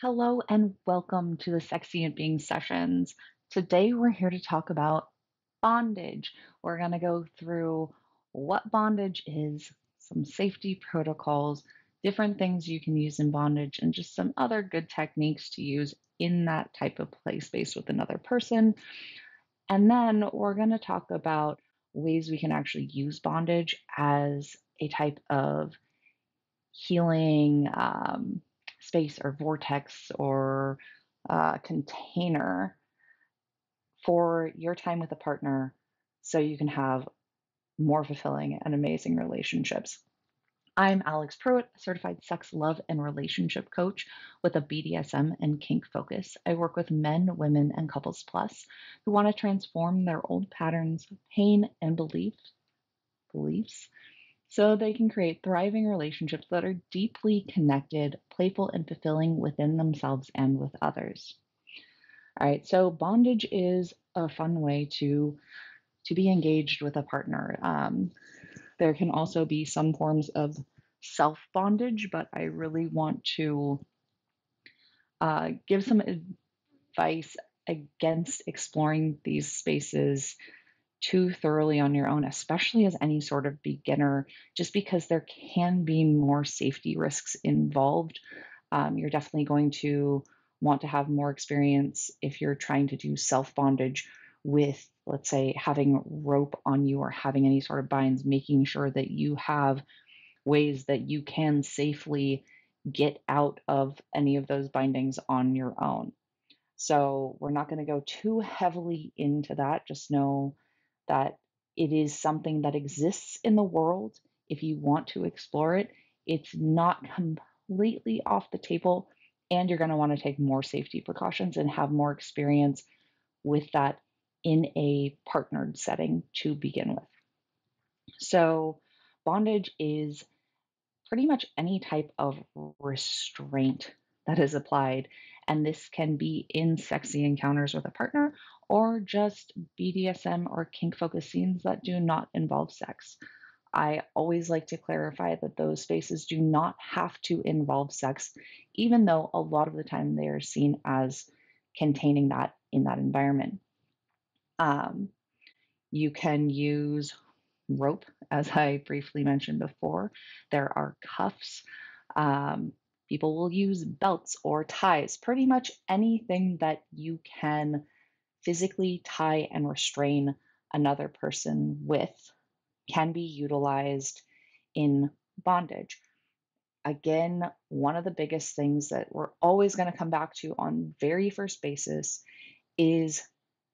Hello and welcome to the Sexient Being Sessions. Today we're here to talk about bondage. We're going to go through what bondage is, some safety protocols, different things you can use in bondage, and just some other good techniques to use in that type of play space with another person. And then we're going to talk about ways we can actually use bondage as a type of healing space or vortex or container for your time with a partner so you can have more fulfilling and amazing relationships. I'm Alix Pruett, a certified sex, love, and relationship coach with a BDSM and kink focus. I work with men, women, and couples plus who want to transform their old patterns of pain and beliefs so they can create thriving relationships that are deeply connected, playful, and fulfilling within themselves and with others. All right, so bondage is a fun way to be engaged with a partner. There can also be some forms of self bondage, but I really want to give some advice against exploring these spaces too thoroughly on your own, especially as any sort of beginner, just because there can be more safety risks involved. You're definitely going to want to have more experience if you're trying to do self bondage with, let's say, having rope on you or having any sort of binds, making sure that you have ways that you can safely get out of any of those bindings on your own. So we're not going to go too heavily into that. Just know that it is something that exists in the world. If you want to explore it, it's not completely off the table. And you're going to want to take more safety precautions and have more experience with that in a partnered setting to begin with. So, bondage is pretty much any type of restraint that is applied. And this can be in sexy encounters with a partner or just BDSM or kink focused scenes that do not involve sex. I always like to clarify that those spaces do not have to involve sex, even though a lot of the time they are seen as containing that in that environment. Um, you can use rope, as I briefly mentioned before. There are cuffs. Um, People will use belts or ties, pretty much anything that you can physically tie and restrain another person with can be utilized in bondage. Again, one of the biggest things that we're always going to come back to on very first basis is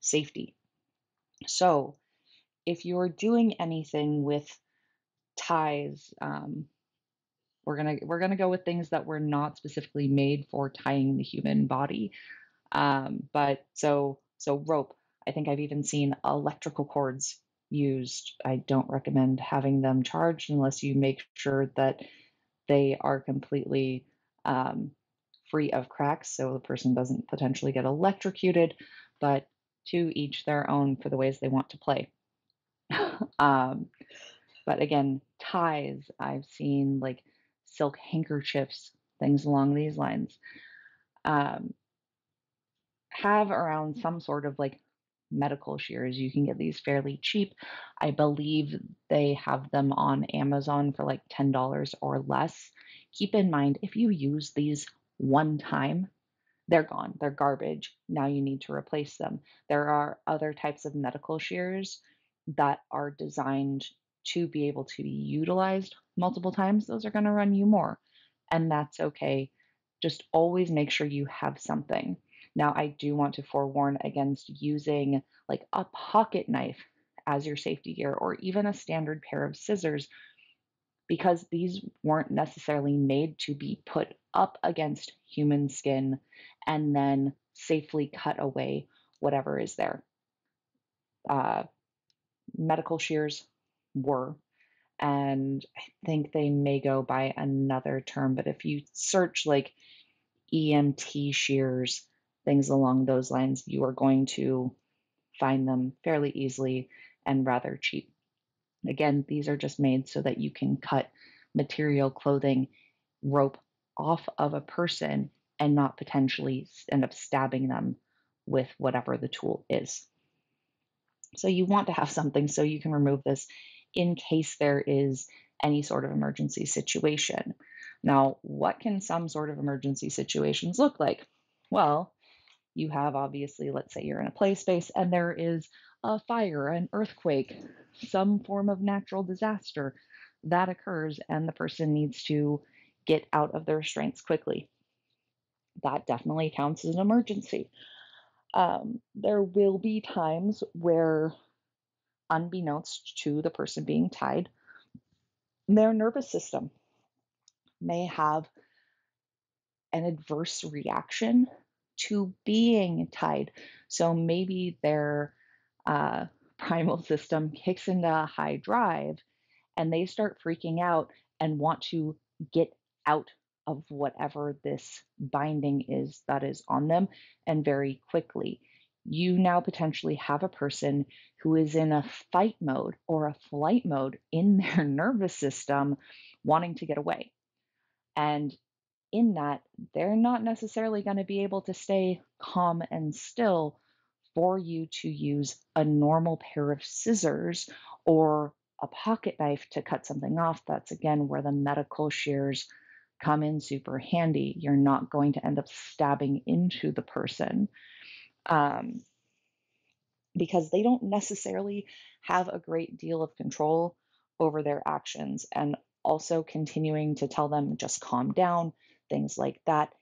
safety. So, if you're doing anything with ties, we're gonna go with things that were not specifically made for tying the human body. But so rope. I think I've even seen electrical cords used. I don't recommend having them charged unless you make sure that they are completely um, free of cracks, so the person doesn't potentially get electrocuted. But to each their own for the ways they want to play. um, but again, ties, I've seen like silk handkerchiefs, things along these lines. Um, have around some sort of like medical shears. You can get these fairly cheap. I believe they have them on Amazon for like $10 or less. Keep in mind, if you use these one time, they're gone. They're garbage. Now you need to replace them. There are other types of medical shears that are designed to be able to be utilized multiple times. Those are going to run you more, and that's okay. Just always make sure you have something. Now, I do want to forewarn against using like a pocket knife as your safety gear or even a standard pair of scissors because these weren't necessarily made to be put up against human skin and then safely cut away whatever is there. Uh, Medical shears were, and I think they may go by another term, but if you search like EMT shears, things along those lines, you are going to find them fairly easily and rather cheap. Again, these are just made so that you can cut material, clothing, rope off of a person and not potentially end up stabbing them with whatever the tool is. So you want to have something so you can remove this in case there is any sort of emergency situation. Now, what can some sort of emergency situations look like? Well, you have obviously, let's say you're in a play space and there is a fire, an earthquake, some form of natural disaster that occurs, and the person needs to get out of their restraints quickly. That definitely counts as an emergency. There will be times where, unbeknownst to the person being tied, their nervous system may have an adverse reaction to being tied. So maybe their uh, primal system kicks into high drive and they start freaking out and want to get out of whatever this binding is that is on them, and very quickly. You now potentially have a person who is in a fight mode or a flight mode in their nervous system wanting to get away. And in that, they're not necessarily going to be able to stay calm and still for you to use a normal pair of scissors or a pocket knife to cut something off. That's again where the medical shears come in super handy. You're not going to end up stabbing into the person, um, because they don't necessarily have a great deal of control over their actions. And also continuing to tell them just calm down, things like that,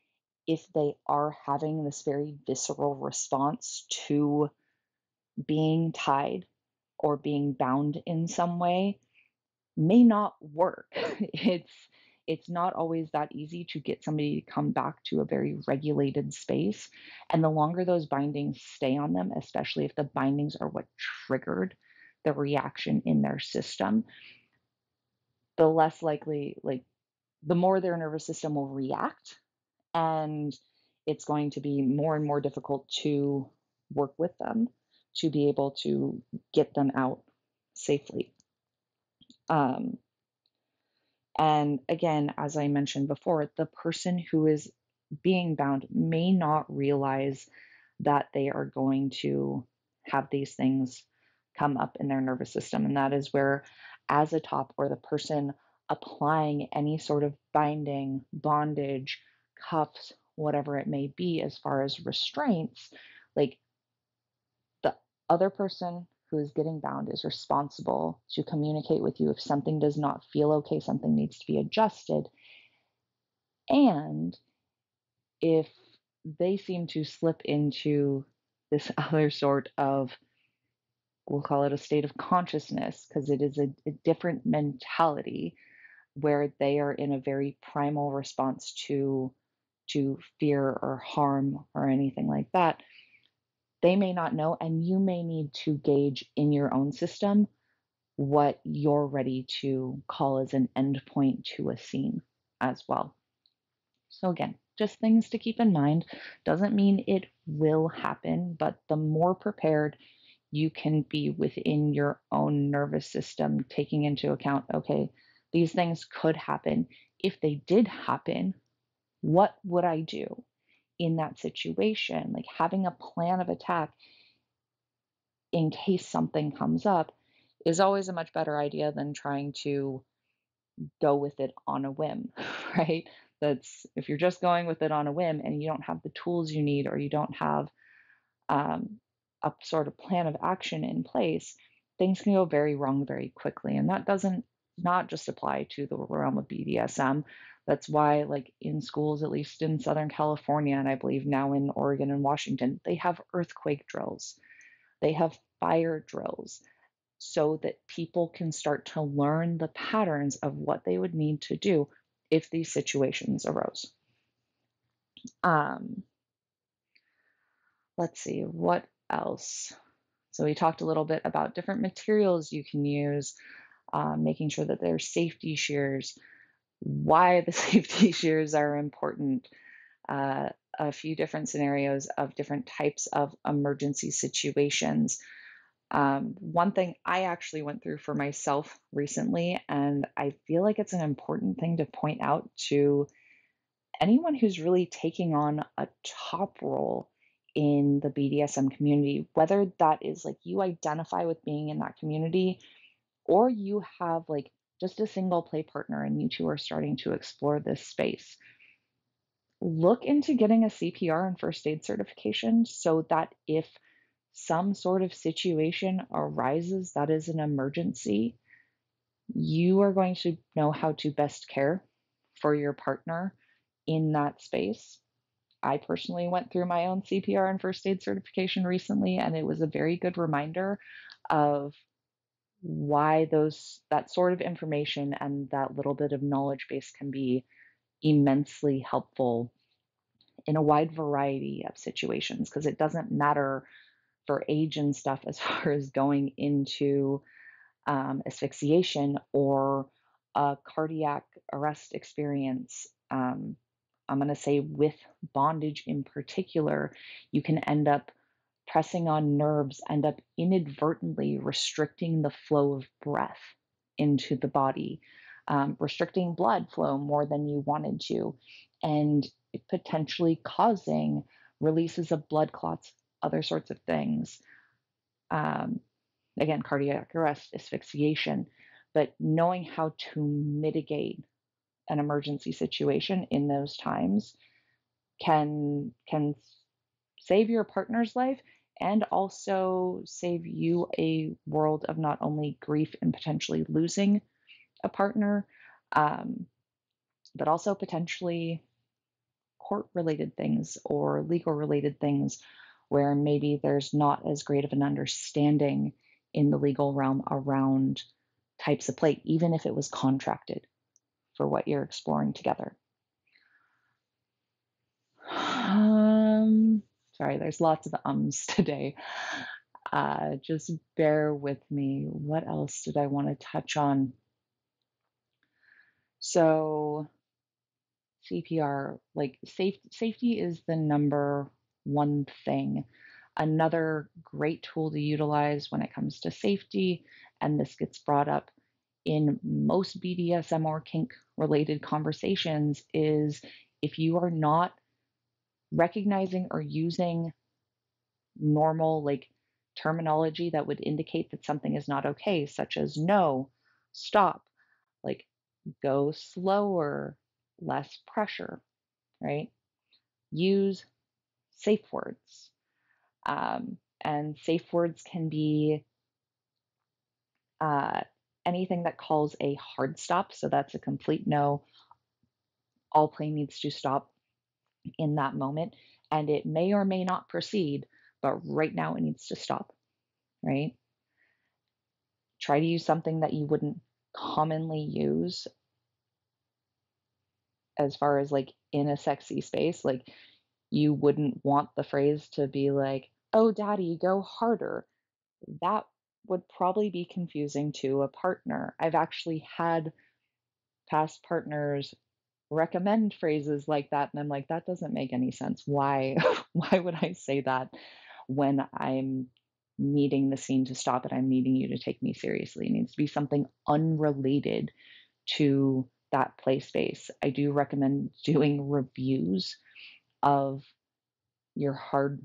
if they are having this very visceral response to being tied or being bound in some way, may not work. It's not always that easy to get somebody to come back to a very regulated space. And the longer those bindings stay on them, especially if the bindings are what triggered the reaction in their system, the less likely, like, the more their nervous system will react, and it's going to be more and more difficult to work with them to be able to get them out safely. Um, and again, as I mentioned before, the person who is being bound may not realize that they are going to have these things come up in their nervous system. And that is where, as a top or the person applying any sort of binding, bondage, cuffs, whatever it may be, as far as restraints, like, the other person who is getting bound is responsible to communicate with you if something does not feel okay, something needs to be adjusted. And if they seem to slip into this other sort of, we'll call it a state of consciousness, because it is a different mentality where they are in a very primal response to fear or harm or anything like that, they may not know, and you may need to gauge in your own system what you're ready to call as an endpoint to a scene as well. So, again, just things to keep in mind. Doesn't mean it will happen, but the more prepared you can be within your own nervous system, taking into account, okay, these things could happen. If they did happen, what would I do in that situation? Like, having a plan of attack in case something comes up is always a much better idea than trying to go with it on a whim, right? That's, if you're just going with it on a whim and you don't have the tools you need, or you don't have um, a sort of plan of action in place, things can go very wrong very quickly. And that doesn't not just apply to the realm of BDSM. That's why, like, in schools, at least in Southern California, and I believe now in Oregon and Washington, they have earthquake drills, they have fire drills, so that people can start to learn the patterns of what they would need to do if these situations arose. Um, let's see, what else? So we talked a little bit about different materials you can use, making sure that there's safety shears, why the safety shears are important, a few different scenarios of different types of emergency situations. One thing I actually went through for myself recently, and I feel like it's an important thing to point out to anyone who's really taking on a top role in the BDSM community, whether that is like you identify with being in that community or you have like just a single play partner and you two are starting to explore this space, look into getting a CPR and first aid certification so that if some sort of situation arises that is an emergency, you are going to know how to best care for your partner in that space. I personally went through my own CPR and first aid certification recently, and it was a very good reminder of why that sort of information and that little bit of knowledge base can be immensely helpful in a wide variety of situations, because it doesn't matter for age and stuff as far as going into asphyxiation or a cardiac arrest experience. I'm going to say with bondage in particular, you can end up pressing on nerves, end up inadvertently restricting the flow of breath into the body, restricting blood flow more than you wanted to, and potentially causing releases of blood clots, other sorts of things. Um, Again, cardiac arrest, asphyxiation, but knowing how to mitigate an emergency situation in those times can save your partner's life and also save you a world of not only grief and potentially losing a partner, um, but also potentially court related things or legal related things where maybe there's not as great of an understanding in the legal realm around types of play, even if it was contracted for what you're exploring together. Sorry, there's lots of ums today. Just bear with me. What else did I want to touch on? So, CPR, like safety is the number one thing. Another great tool to utilize when it comes to safety, and this gets brought up in most BDSM or kink related conversations, is if you are not recognizing or using normal like terminology that would indicate that something is not okay, such as no, stop, like go slower, less pressure, right? Use safe words. And safe words can be uh, anything that calls a hard stop. So that's a complete no. All play needs to stop in that moment. And it may or may not proceed, but right now it needs to stop, right? Try to use something that you wouldn't commonly use as far as like in a sexy space. Like you wouldn't want the phrase to be like, oh, daddy, go harder. That would probably be confusing to a partner. I've actually had past partners recommend phrases like that, and I'm like, that doesn't make any sense. Why why would I say that when I'm needing the scene to stop and I'm needing you to take me seriously? It needs to be something unrelated to that play space. I do recommend doing reviews of your hard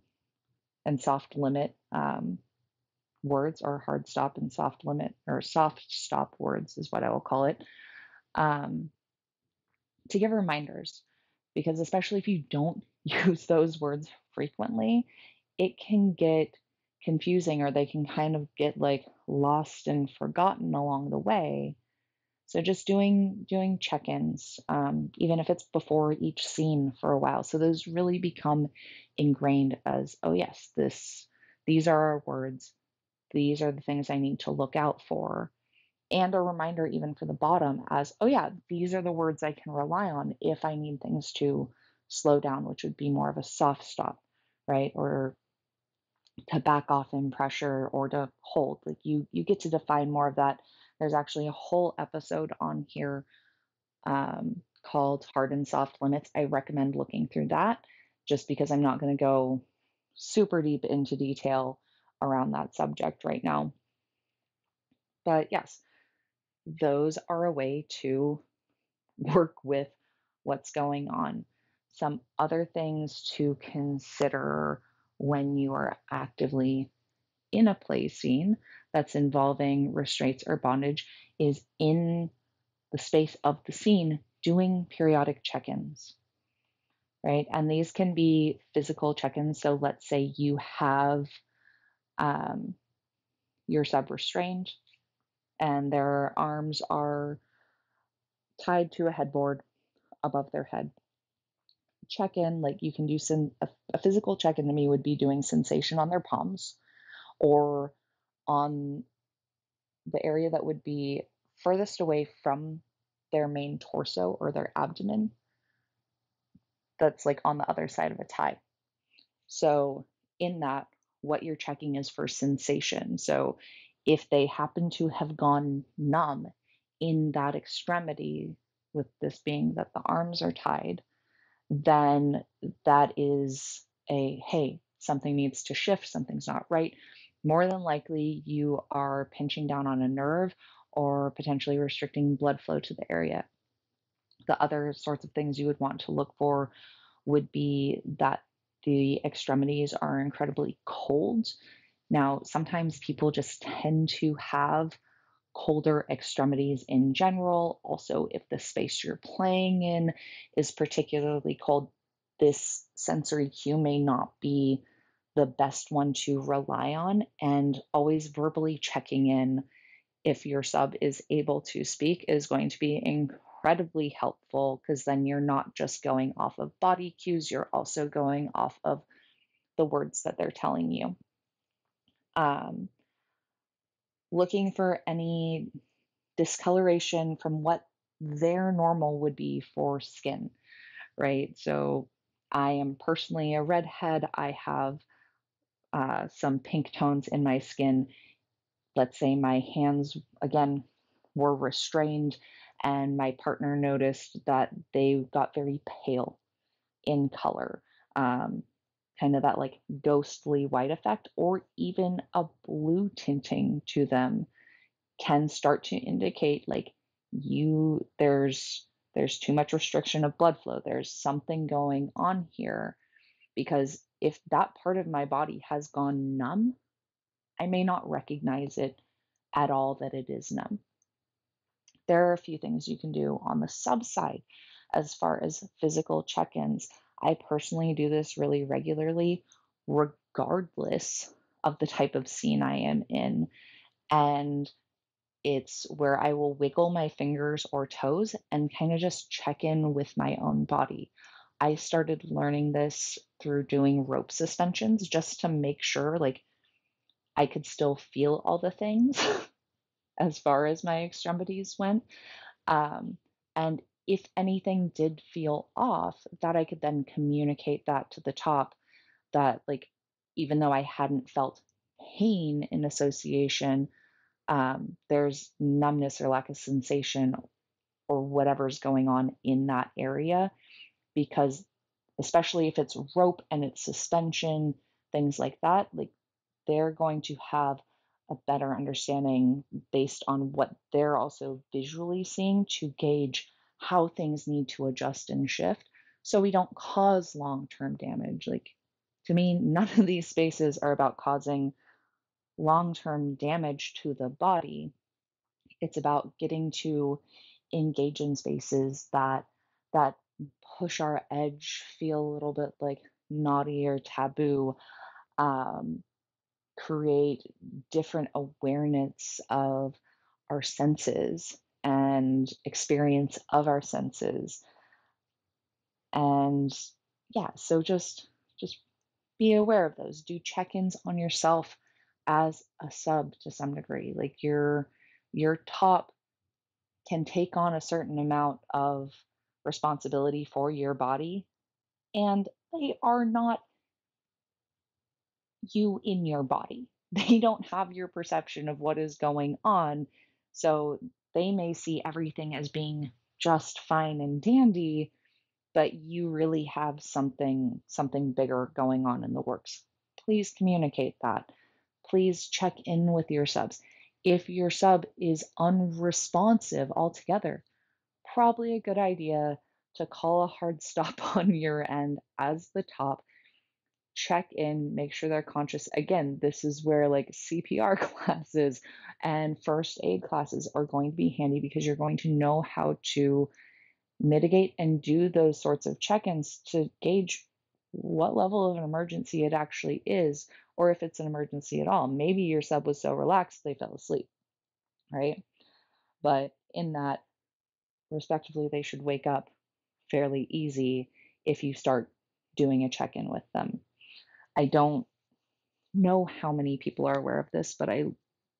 and soft limit words, or hard stop and soft limit, or soft stop words is what I will call it, um, to give reminders. Because especially if you don't use those words frequently, it can get confusing, or they can kind of get like lost and forgotten along the way. So just doing check-ins, even if it's before each scene for a while, so those really become ingrained as, oh yes, these are our words, these are the things I need to look out for, and a reminder even for the bottom as, oh yeah, these are the words I can rely on if I need things to slow down, which would be more of a soft stop, right? Or to back off in pressure or to hold. Like you get to define more of that. There's actually a whole episode on here called Hard and Soft Limits. I recommend looking through that just because I'm not going to go super deep into detail around that subject right now. But yes, those are a way to work with what's going on. Some other things to consider when you are actively in a play scene that's involving restraints or bondage is in the space of the scene doing periodic check ins, right? And these can be physical check ins. So let's say you have um, your sub restrained and their arms are tied to a headboard above their head. Check in, like you can do a physical check in to me would be doing sensation on their palms or on the area that would be furthest away from their main torso or their abdomen that's like on the other side of a tie. So, in that, what you're checking is for sensation. So, if they happen to have gone numb in that extremity, with this being that the arms are tied, then that is a hey, something needs to shift, something's not right. More than likely, you are pinching down on a nerve or potentially restricting blood flow to the area. The other sorts of things you would want to look for would be that the extremities are incredibly cold. Now, sometimes people just tend to have colder extremities in general. Also, if the space you're playing in is particularly cold, this sensory cue may not be the best one to rely on. And always verbally checking in if your sub is able to speak is going to be incredibly helpful because then you're not just going off of body cues, you're also going off of the words that they're telling you. Um, Looking for any discoloration from what their normal would be for skin, right? So I am personally a redhead. I have some pink tones in my skin. Let's say my hands, again, were restrained, and my partner noticed that they got very pale in color, um, kind of that like ghostly white effect, or even a blue tinting to them can start to indicate like there's too much restriction of blood flow. There's something going on here because if that part of my body has gone numb, I may not recognize it at all that it is numb. There are a few things you can do on the sub side as far as physical check ins. I personally do this really regularly, regardless of the type of scene I am in. And it's where I will wiggle my fingers or toes and kind of just check in with my own body. I started learning this through doing rope suspensions just to make sure like I could still feel all the things as far as my extremities went. Um, and if anything did feel off, that I could then communicate that to the top that, like, even though I hadn't felt pain in association, there's numbness or lack of sensation or whatever's going on in that area. Because, especially if it's rope and it's suspension, things like that, like, they're going to have a better understanding based on what they're also visually seeing to gauge how things need to adjust and shift so we don't cause long term damage. Like, to me, none of these spaces are about causing long term damage to the body. It's about getting to engage in spaces that push our edge, feel a little bit like naughty or taboo, um, create different awareness of our senses and experience of our senses. And yeah, so just be aware of those. Do check-ins on yourself as a sub to some degree. Like your top can take on a certain amount of responsibility for your body, and they are not you in your body. They don't have your perception of what is going on. So they may see everything as being just fine and dandy, but you really have something bigger going on in the works. Please communicate that. Please check in with your subs. If your sub is unresponsive altogether, probably a good idea to call a hard stop on your end as the top, check in, make sure they're conscious. Again, this is where like CPR classes and first aid classes are going to be handy because you're going to know how to mitigate and do those sorts of check ins to gauge what level of an emergency it actually is, or if it's an emergency at all. Maybe your sub was so relaxed they fell asleep, right? But in that, respectively, they should wake up fairly easy if you start doing a check in with them. I don't know how many people are aware of this, but I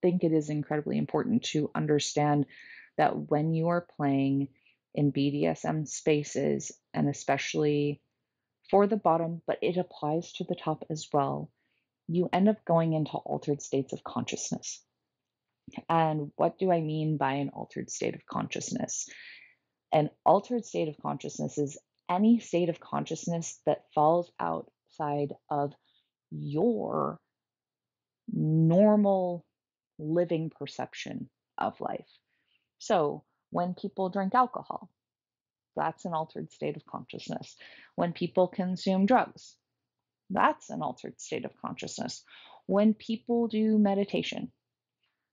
think it is incredibly important to understand that when you are playing in BDSM spaces, and especially for the bottom, but it applies to the top as well, you end up going into altered states of consciousness. And what do I mean by an altered state of consciousness? An altered state of consciousness is any state of consciousness that falls outside of your normal living perception of life. So, when people drink alcohol, that's an altered state of consciousness. When people consume drugs, that's an altered state of consciousness. When people do meditation,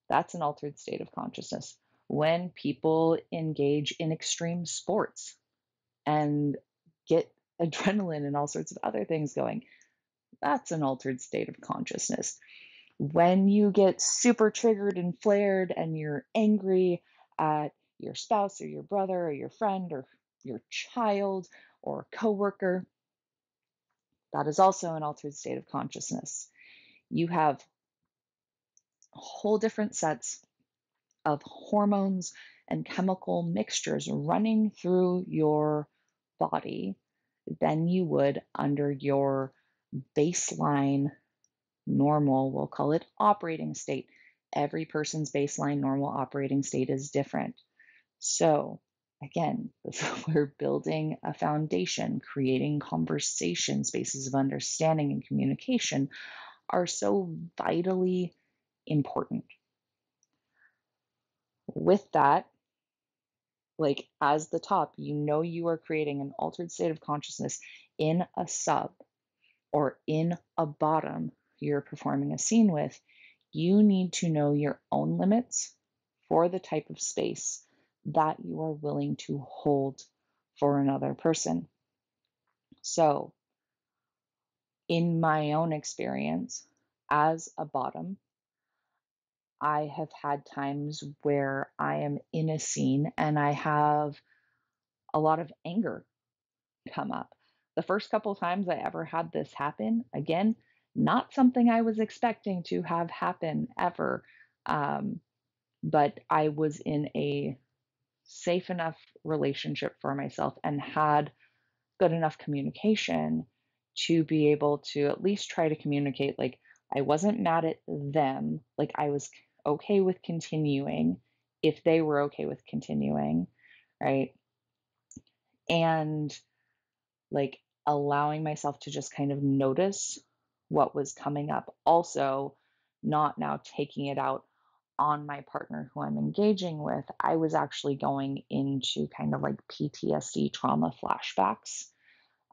that's an altered state of consciousness. When people engage in extreme sports and get adrenaline and all sorts of other things going, that's an altered state of consciousness. When you get super triggered and flared and you're angry at your spouse or your brother or your friend or your child or coworker, that is also an altered state of consciousness. You have whole different sets of hormones and chemical mixtures running through your body than you would under your baseline normal, we'll call it operating state. Every person's baseline normal operating state is different. So, again, we're building a foundation, creating conversation spaces of understanding and communication are so vitally important. With that, like as the top, you know you are creating an altered state of consciousness in a sub or in a bottom you're performing a scene with. You need to know your own limits for the type of space that you are willing to hold for another person. So, in my own experience as a bottom, I have had times where I am in a scene and I have a lot of anger come up. The first couple times I ever had this happen, again, not something I was expecting to have happen ever. Um, but I was in a safe enough relationship for myself and had good enough communication to be able to at least try to communicate. Like, I wasn't mad at them. Like, I was okay with continuing if they were okay with continuing, right? And like allowing myself to just kind of notice what was coming up. Also, not now taking it out on my partner who I'm engaging with. I was actually going into kind of like PTSD trauma flashbacks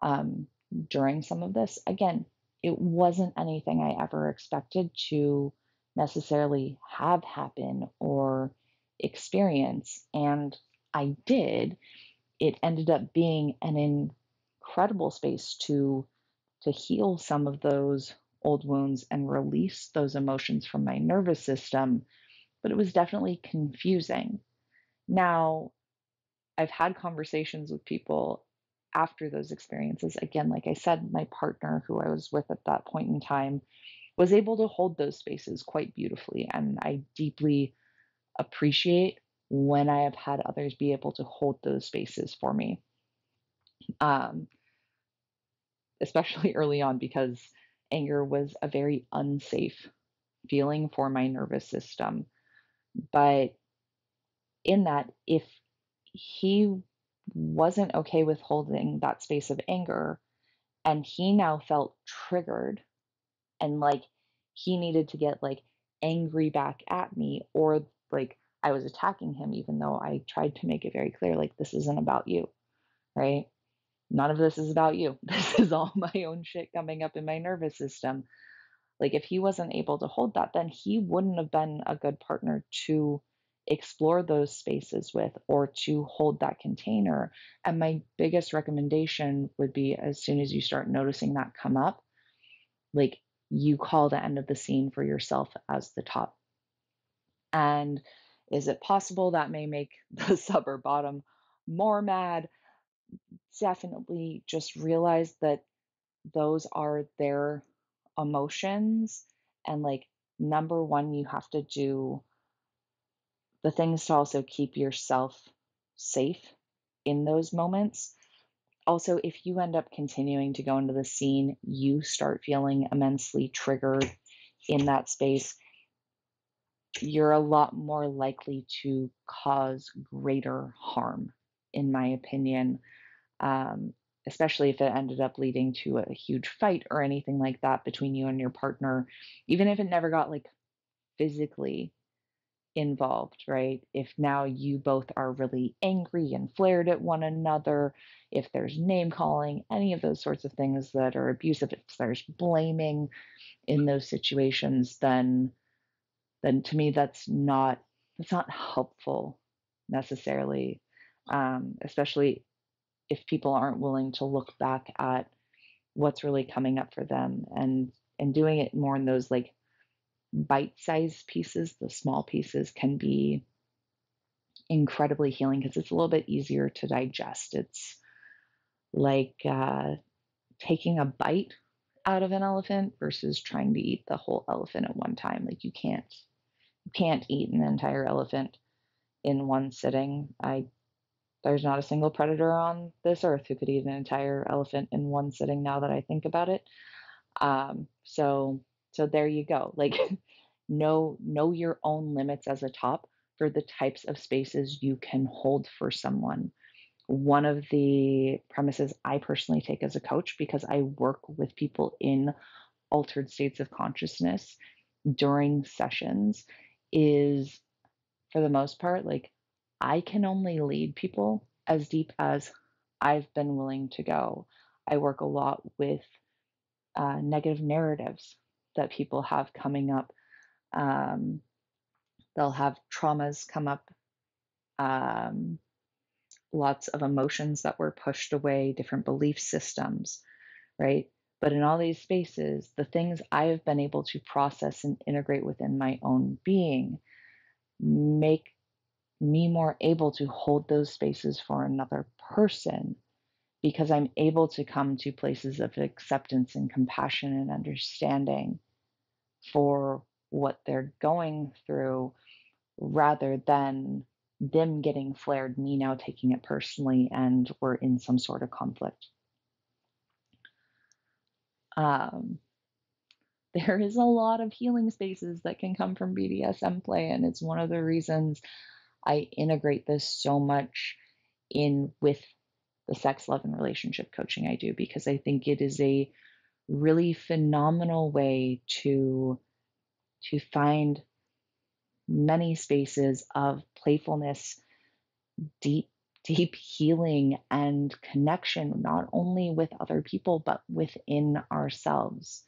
um, during some of this. Again, it wasn't anything I ever expected to necessarily have happen or experience. And I did. It ended up being an incredible space to heal some of those old wounds and release those emotions from my nervous system, but it was definitely confusing. Now, I've had conversations with people after those experiences. Again, like I said, my partner who I was with at that point in time was able to hold those spaces quite beautifully, and I deeply appreciate when I have had others be able to hold those spaces for me. Um, Especially early on, because anger was a very unsafe feeling for my nervous system. But in that, if he wasn't okay with holding that space of anger and he now felt triggered and like he needed to get like angry back at me, or like I was attacking him, even though I tried to make it very clear, like, this isn't about you, right? None of this is about you. This is all my own shit coming up in my nervous system. Like, if he wasn't able to hold that, then he wouldn't have been a good partner to explore those spaces with or to hold that container. And my biggest recommendation would be, as soon as you start noticing that come up, like, you call the end of the scene for yourself as the top. And is it possible that may make the sub or bottom more mad? Definitely. Just realize that those are their emotions. And, like, number one, you have to do the things to also keep yourself safe in those moments. Also, if you end up continuing to go into the scene, you start feeling immensely triggered in that space, you're a lot more likely to cause greater harm, in my opinion, um, especially if it ended up leading to a huge fight or anything like that between you and your partner, even if it never got like physically involved, right? If now you both are really angry and flared at one another, if there's name calling, any of those sorts of things that are abusive, if there's blaming in those situations, then to me that's not helpful necessarily, especially if people aren't willing to look back at what's really coming up for them, and doing it more in those like bite-sized pieces. The small pieces can be incredibly healing because it's a little bit easier to digest. It's like taking a bite out of an elephant versus trying to eat the whole elephant at one time. Like, you can't eat an entire elephant in one sitting. There's not a single predator on this earth who could eat an entire elephant in one sitting, now that I think about it. So there you go. Like, know your own limits as a top for the types of spaces you can hold for someone. One of the premises I personally take as a coach, because I work with people in altered states of consciousness during sessions, is, for the most part, like, I can only lead people as deep as I've been willing to go. I work a lot with negative narratives that people have coming up. Um, they'll have traumas come up, um, lots of emotions that were pushed away, different belief systems, right? But in all these spaces, the things I have been able to process and integrate within my own being make me more able to hold those spaces for another person, because I'm able to come to places of acceptance and compassion and understanding for what they're going through, rather than them getting flared, me now taking it personally, and we're in some sort of conflict. Um, there is a lot of healing spaces that can come from BDSM play, and it's one of the reasons I integrate this so much in with the sex, love, and relationship coaching I do, because I think it is a really phenomenal way to find many spaces of playfulness, deep, deep healing and connection, not only with other people, but within ourselves.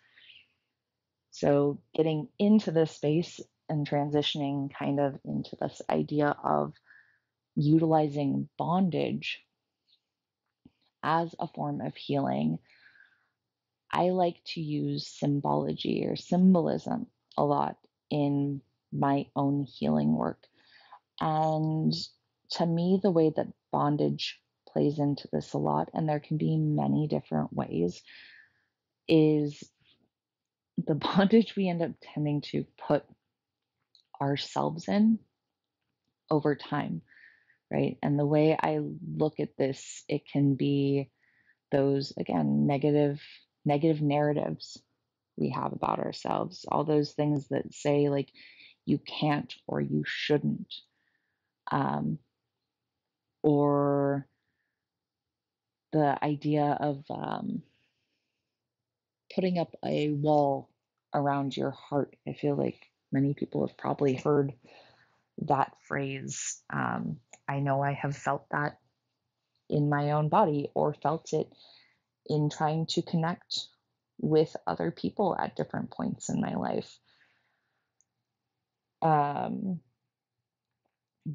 So, getting into this space and transitioning kind of into this idea of utilizing bondage as a form of healing, I like to use symbology or symbolism a lot in my own healing work. And to me, the way that bondage plays into this a lot, and there can be many different ways, is the bondage we end up tending to put ourselves in over time, right? And the way I look at this, it can be those, again, negative narratives we have about ourselves, all those things that say, like, you can't or you shouldn't, or the idea of putting up a wall around your heart. I feel like many people have probably heard that phrase. I know I have felt that in my own body or felt it in trying to connect with other people at different points in my life.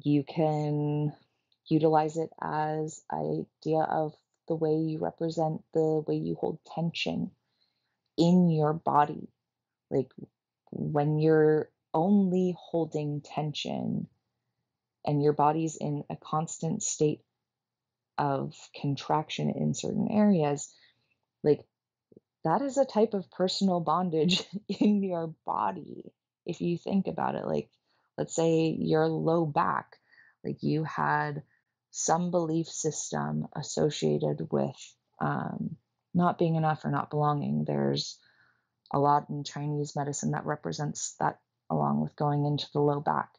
You can utilize it as an idea of the way you represent, the way you hold tension in your body. Like when you're only holding tension and your body's in a constant state of contraction in certain areas, like that is a type of personal bondage in your body. If you think about it, like let's say your low back, like you had some belief system associated with not being enough or not belonging. There's a lot in Chinese medicine that represents that, along with going into the low back.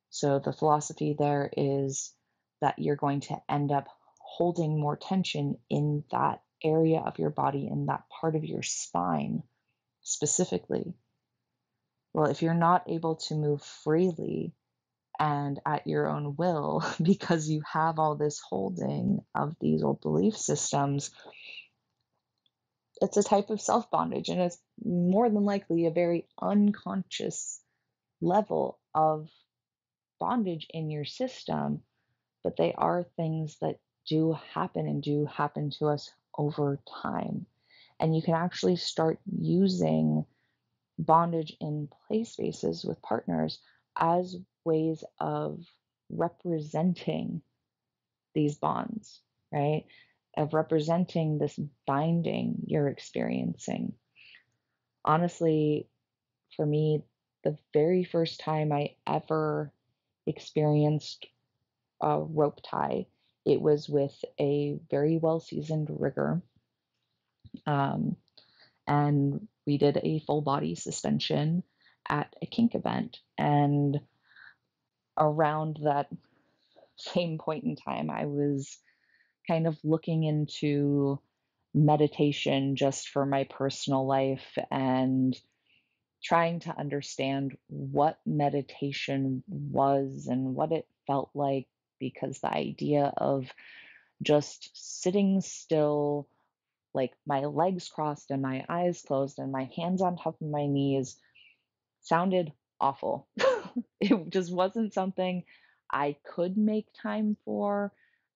So the philosophy there is that you're going to end up holding more tension in that area of your body, in that part of your spine specifically. Well, if you're not able to move freely and at your own will because you have all this holding of these old belief systems, it's a type of self bondage, and it's more than likely a very unconscious level of bondage in your system, but they are things that do happen and do happen to us over time. And you can actually start using bondage in play spaces with partners as ways of representing these bonds, right? Of representing this binding you're experiencing. Honestly, for me, the very first time I ever experienced a rope tie, it was with a very well seasoned rigger. Um, and we did a full body suspension at a kink event. And around that same point in time, I was kind of looking into meditation just for my personal life and trying to understand what meditation was and what it felt like, because the idea of just sitting still, like my legs crossed and my eyes closed and my hands on top of my knees, sounded awful. It just wasn't something I could make time for.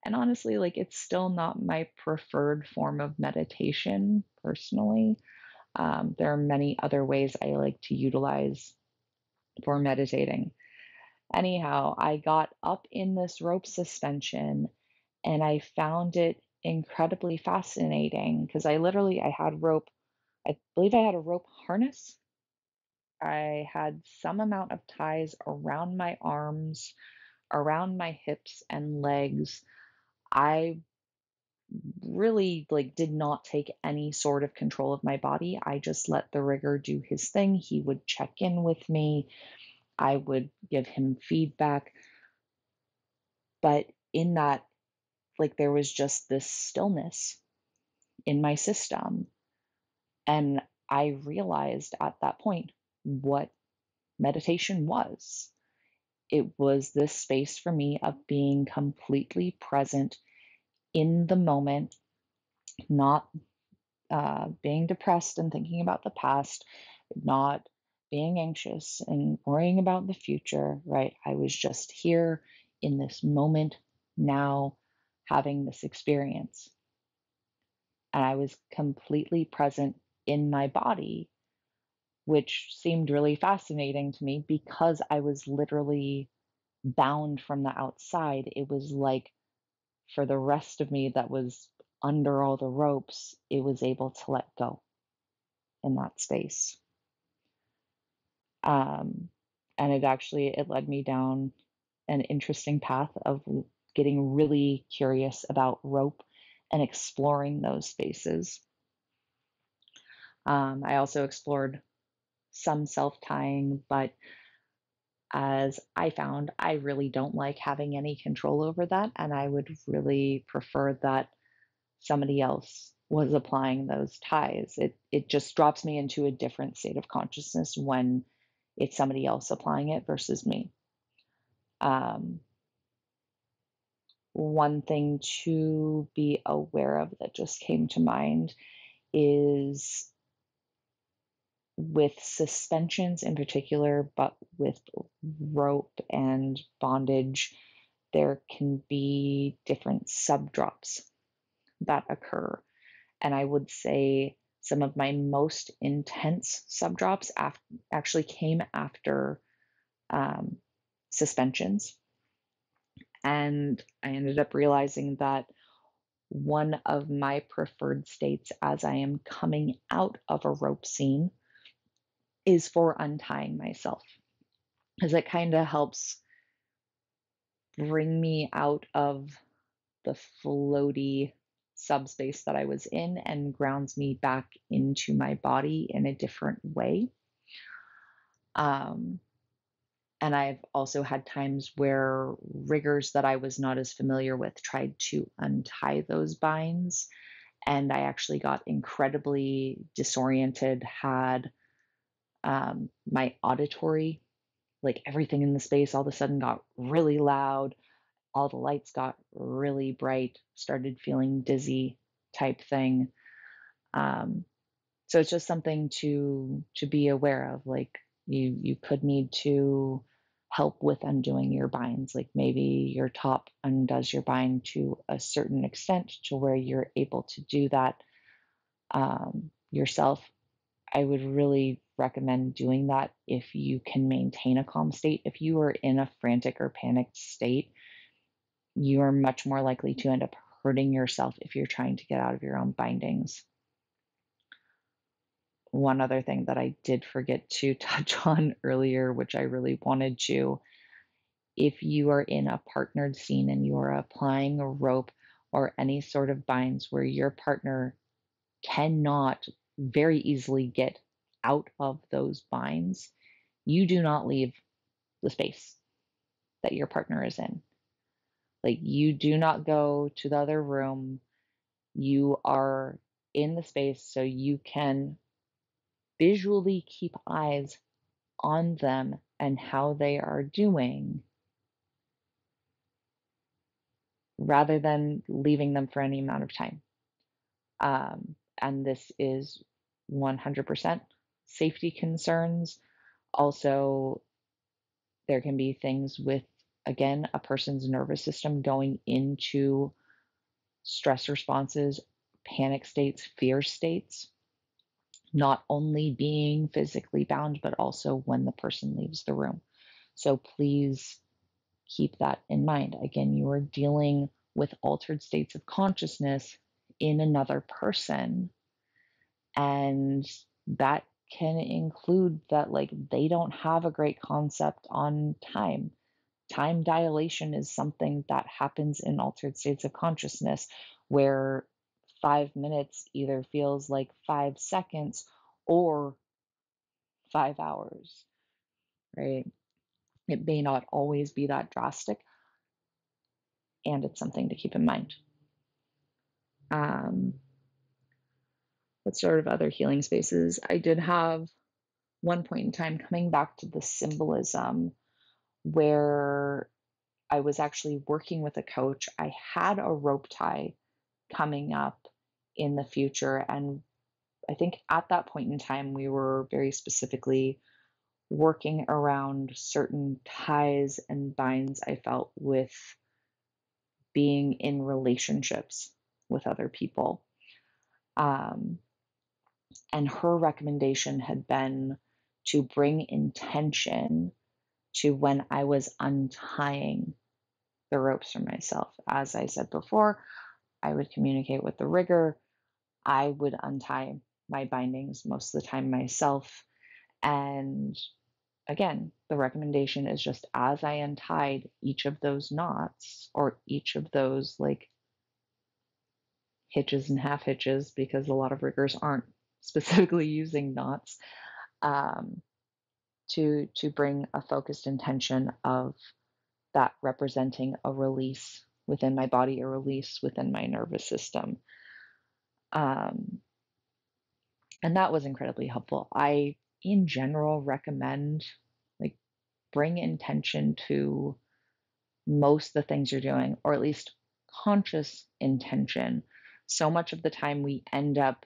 And honestly, like it's still not my preferred form of meditation personally. There are many other ways I like to utilize for meditating. Anyhow, I got up in this rope suspension and I found it incredibly fascinating because I had rope, I believe I had a rope harness. I had some amount of ties around my arms, around my hips and legs. I really like did not take any sort of control of my body. I just let the rigger do his thing. He would check in with me. I would give him feedback. But in that, like there was just this stillness in my system. And I realized at that point what meditation was. It was this space for me of being completely present in the moment, not being depressed and thinking about the past, not being anxious and worrying about the future, right? I was just here in this moment now having this experience. And I was completely present in my body, which seemed really fascinating to me because I was literally bound from the outside. It was like for the rest of me that was under all the ropes, it was able to let go in that space. Um, and it led me down an interesting path of getting really curious about rope and exploring those spaces. I also explored some self tying, but as I found, I really don't like having any control over that. And I would really prefer that somebody else was applying those ties. It just drops me into a different state of consciousness when it's somebody else applying it versus me. Um, One thing to be aware of that just came to mind is with suspensions in particular, but with rope and bondage, there can be different subdrops that occur. And I would say some of my most intense subdrops actually came after um, suspensions. And I ended up realizing that one of my preferred states as I am coming out of a rope scene is for untying myself, because it kind of helps bring me out of the floaty subspace that I was in and grounds me back into my body in a different way. Um, and I've also had times where riggers that I was not as familiar with tried to untie those binds, and I actually got incredibly disoriented, had my auditory, like everything in the space all of a sudden got really loud, all the lights got really bright, started feeling dizzy type thing. Um, so it's just something to be aware of. Like you could need to help with undoing your binds. Like maybe your top undoes your bind to a certain extent to where you're able to do that yourself. I would really recommend doing that if you can maintain a calm state. If you are in a frantic or panicked state, you are much more likely to end up hurting yourself if you're trying to get out of your own bindings. One other thing that I did forget to touch on earlier, which I really wanted to, if you are in a partnered scene and you are applying a rope or any sort of binds where your partner cannot very easily get out of those binds, you do not leave the space that your partner is in. Like, you do not go to the other room. You are in the space so you can visually keep eyes on them and how they are doing rather than leaving them for any amount of time. And this is 100% safety concerns. Also, there can be things with, again, a person's nervous system going into stress responses, panic states, fear states, not only being physically bound, but also when the person leaves the room. So please keep that in mind. Again, you are dealing with altered states of consciousness in another person, and that can include that, like, they don't have a great concept on time. Time dilation is something that happens in altered states of consciousness where 5 minutes either feels like 5 seconds or 5 hours, right? It may not always be that drastic, and it's something to keep in mind. Um, what sort of other healing spaces? I did have one point in time coming back to the symbolism where I was actually working with a coach. I had a rope tie coming up in the future, and I think at that point in time, we were very specifically working around certain ties and binds I felt with being in relationships with other people. Um, and her recommendation had been to bring intention to when I was untying the ropes for myself. As I said before, I would communicate with the rigger. I would untie my bindings most of the time myself. And again, the recommendation is just as I untied each of those knots or each of those like hitches and half hitches, because a lot of riggers aren't specifically using knots, um, to bring a focused intention of that representing a release within my body, a release within my nervous system. Um, and that was incredibly helpful. I, in general, recommend bring intention to most of the things you're doing, or at least conscious intention. So much of the time we end up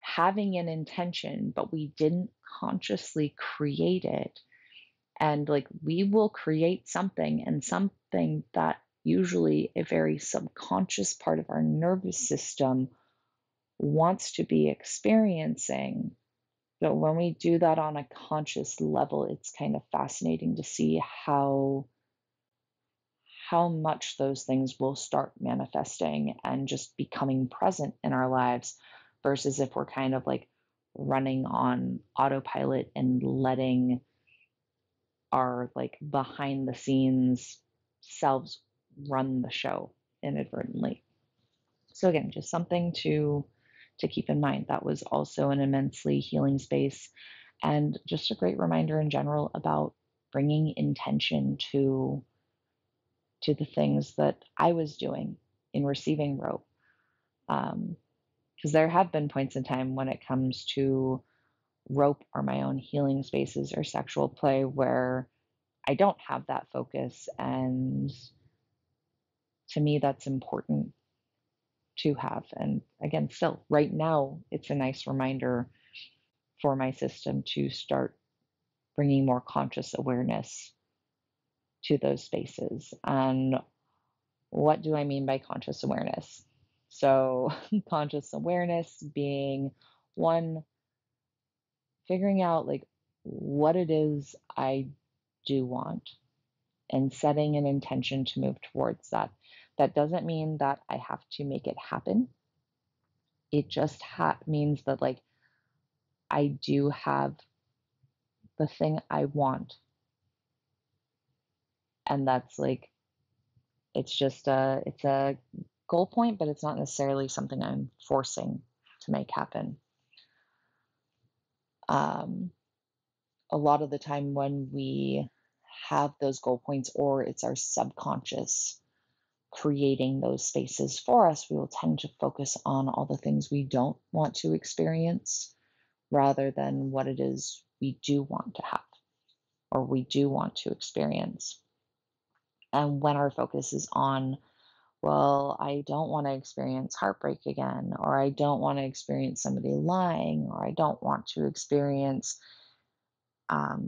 having an intention, but we didn't consciously create it. And like we will create something, and something that usually a very subconscious part of our nervous system wants to be experiencing. But when we do that on a conscious level, it's kind of fascinating to see how much those things will start manifesting and just becoming present in our lives versus if we're kind of like running on autopilot and letting our like behind the scenes selves run the show inadvertently. So again, just something to keep in mind. That was also an immensely healing space and just a great reminder in general about bringing intention to the things that I was doing in receiving rope. Because there have been points in time when it comes to rope or my own healing spaces or sexual play where I don't have that focus. And to me, that's important to have. And again, still, right now, it's a nice reminder for my system to start bringing more conscious awareness to those spaces. And what do I mean by conscious awareness? So, conscious awareness being one, figuring out like what it is I do want and setting an intention to move towards that. That doesn't mean that I have to make it happen. It just means that like I do have the thing I want. And that's like it's a goal point, but it's not necessarily something I'm forcing to make happen. Um, a lot of the time when we have those goal points, or it's our subconscious creating those spaces for us, we will tend to focus on all the things we don't want to experience rather than what it is we do want to have or we do want to experience. And when our focus is on, well, I don't want to experience heartbreak again, or I don't want to experience somebody lying, or I don't want to experience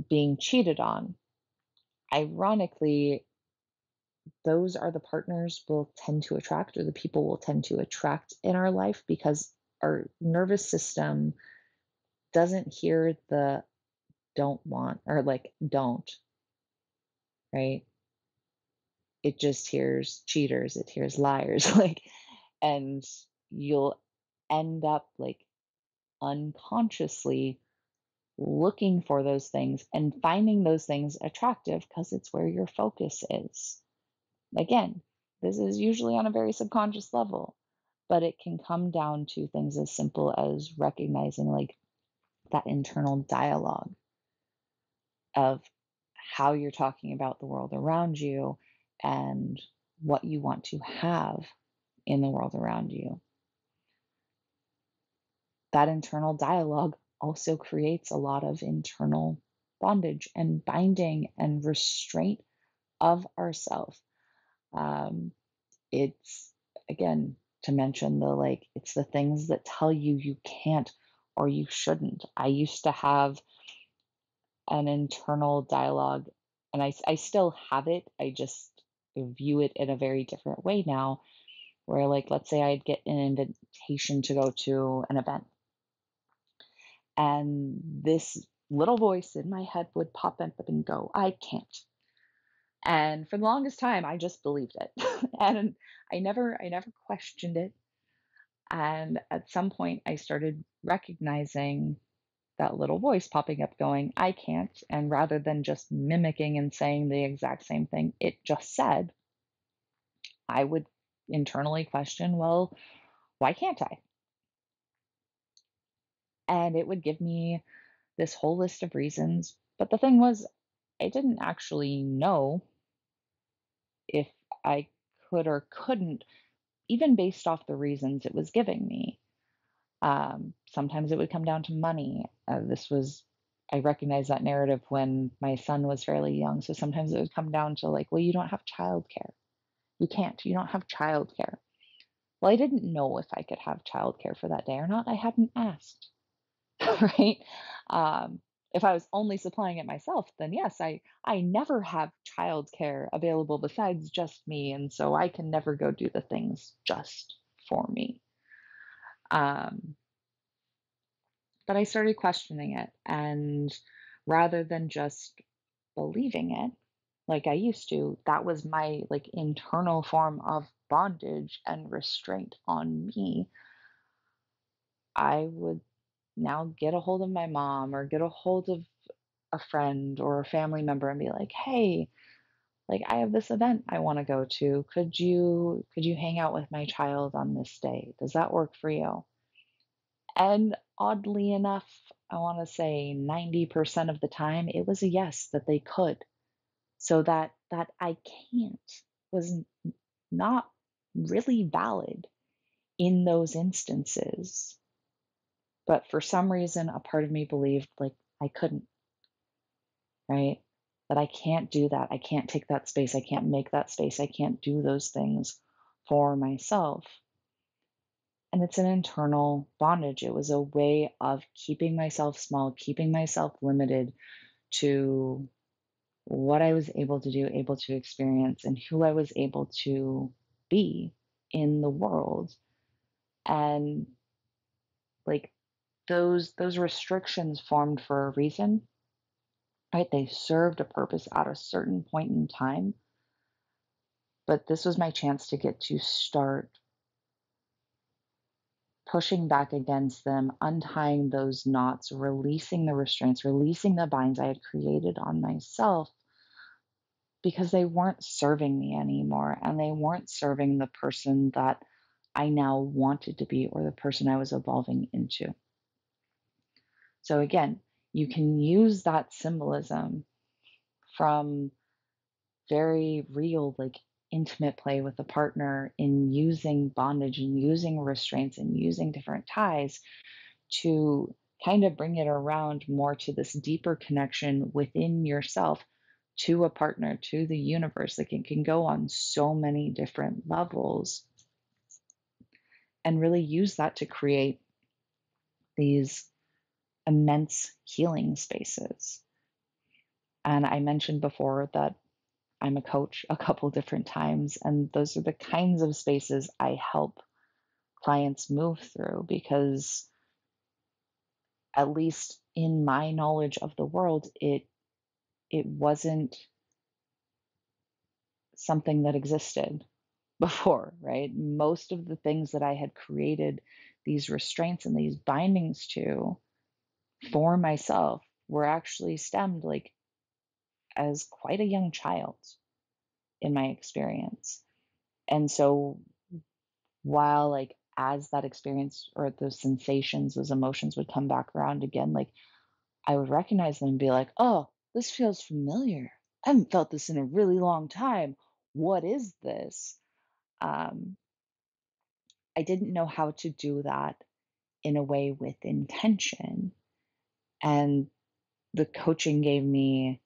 being cheated on. Ironically, those are the partners we'll tend to attract, or the people we'll tend to attract in our life because our nervous system doesn't hear the don't want or like don't, right? It just hears cheaters, it hears liars, like, and you'll end up like unconsciously looking for those things and finding those things attractive because it's where your focus is. Again, this is usually on a very subconscious level, but it can come down to things as simple as recognizing like that internal dialogue of how you're talking about the world around you and what you want to have in the world around you. That internal dialogue also creates a lot of internal bondage and binding and restraint of ourself. Um, it's again to mention the like, it's the things that tell you you can't or you shouldn't. I used to have an internal dialogue, and I still have it. I just view it in a very different way now. Where, like, let's say I'd get an invitation to go to an event, and this little voice in my head would pop up and go, I can't. And for the longest time, I just believed it. And I never questioned it. And at some point, I started recognizing that little voice popping up going, I can't. And rather than just mimicking and saying the exact same thing it just said, I would internally question, well, why can't I? And it would give me this whole list of reasons. But the thing was, I didn't actually know if I could or couldn't, even based off the reasons it was giving me. Sometimes it would come down to money. I recognized that narrative when my son was fairly young. So sometimes it would come down to like, well, you don't have childcare. You can't. You don't have childcare. Well, I didn't know if I could have childcare for that day or not. I hadn't asked, right? Um, if I was only supplying it myself, then yes, I never have childcare available besides just me, and so I can never go do the things just for me. Um, but I started questioning it, and rather than just believing it like I used to, that was my like internal form of bondage and restraint on me. I would now get a hold of my mom or get a hold of a friend or a family member and be like, "Hey, like I have this event I want to go to. Could you hang out with my child on this day? Does that work for you?" And oddly enough, I want to say 90% of the time it was a yes that they could. So that I can't was not really valid in those instances. But for some reason a part of me believed like I couldn't, right? That I can't do that. I can't take that space. I can't make that space. I can't do those things for myself. And it's an internal bondage. It was a way of keeping myself small, keeping myself limited to what I was able to do, able to experience, and who I was able to be in the world. And like those restrictions formed for a reason, right? They served a purpose at a certain point in time. But this was my chance to get to start pushing back against them, untying those knots, releasing the restraints, releasing the binds I had created on myself because they weren't serving me anymore and they weren't serving the person that I now wanted to be or the person I was evolving into. So, again, you can use that symbolism from very real, like intimate play with a partner in using bondage and using restraints and using different ties to kind of bring it around more to this deeper connection within yourself to a partner, to the universe. Like it can go on so many different levels and really use that to create these immense healing spaces. And I mentioned before that I'm a coach a couple different times, and those are the kinds of spaces I help clients move through because, at least in my knowledge of the world, it wasn't something that existed before, right? Most of the things that I had created these restraints and these bindings to for myself were actually stemmed like as quite a young child in my experience. And so while like as that experience or those sensations, those emotions would come back around again, like I would recognize them and be like, oh, this feels familiar. I haven't felt this in a really long time. What is this? Um, I didn't know how to do that in a way with intention. And the coaching gave me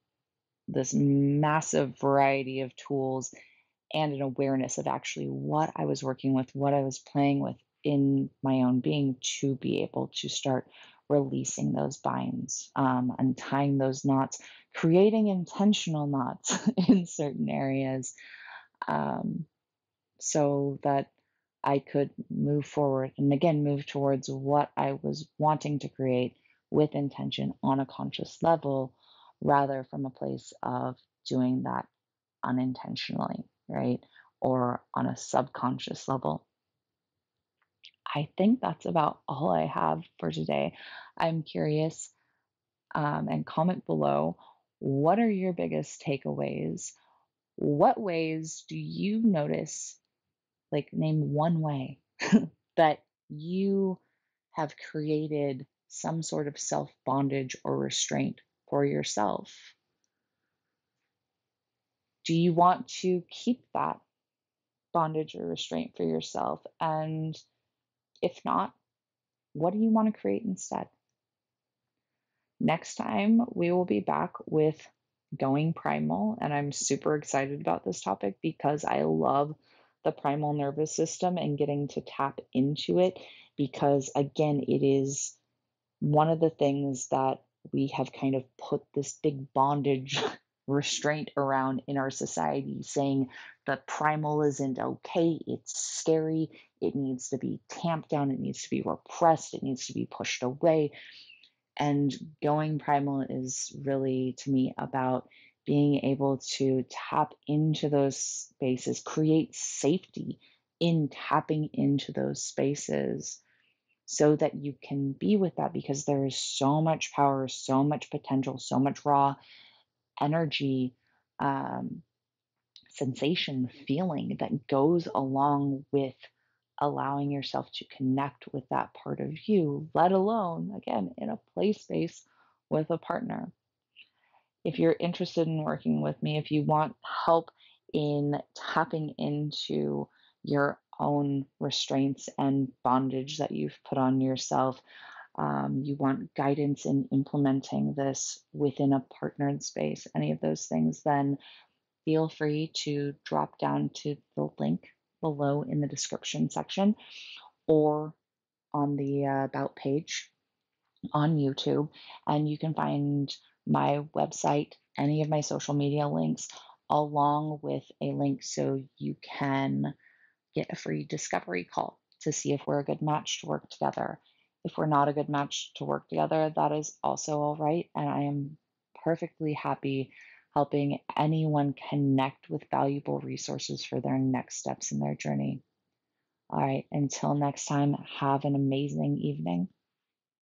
this massive variety of tools and an awareness of actually what I was working with, what I was playing with in my own being to be able to start releasing those binds, untying those knots, creating intentional knots in certain areas, um, so that I could move forward and again move towards what I was wanting to create with intention on a conscious level rather from a place of doing that unintentionally, right? Or on a subconscious level. I think that's about all I have for today. I'm curious, and comment below, what are your biggest takeaways? What ways do you notice, like, name one way that you have created some sort of self bondage or restraint for yourself? Do you want to keep that bondage or restraint for yourself? And if not, what do you want to create instead? Next time, we will be back with going primal, and I'm super excited about this topic because I love the primal nervous system and getting to tap into it because, again, it is one of the things that we have kind of put this big bondage restraint around in our society, saying the primal isn't okay, it's scary, it needs to be tamped down, it needs to be repressed, it needs to be pushed away. And going primal is really, to me, about being able to tap into those spaces, create safety in tapping into those spaces so that you can be with that because there is so much power, so much potential, so much raw energy, um, sensation, feeling that goes along with allowing yourself to connect with that part of you, let alone, again, in a play space with a partner. If you're interested in working with me, if you want help in tapping into your own restraints and bondage that you've put on yourself, you want guidance in implementing this within a partnered space, any of those things, then feel free to drop down to the link below in the description section or on the About page on YouTube. And you can find my website, any of my social media links, along with a link so you can get a free discovery call to see if we're a good match to work together. If we're not a good match to work together, that is also all right. And I am perfectly happy helping anyone connect with valuable resources for their next steps in their journey. All right, until next time, have an amazing evening.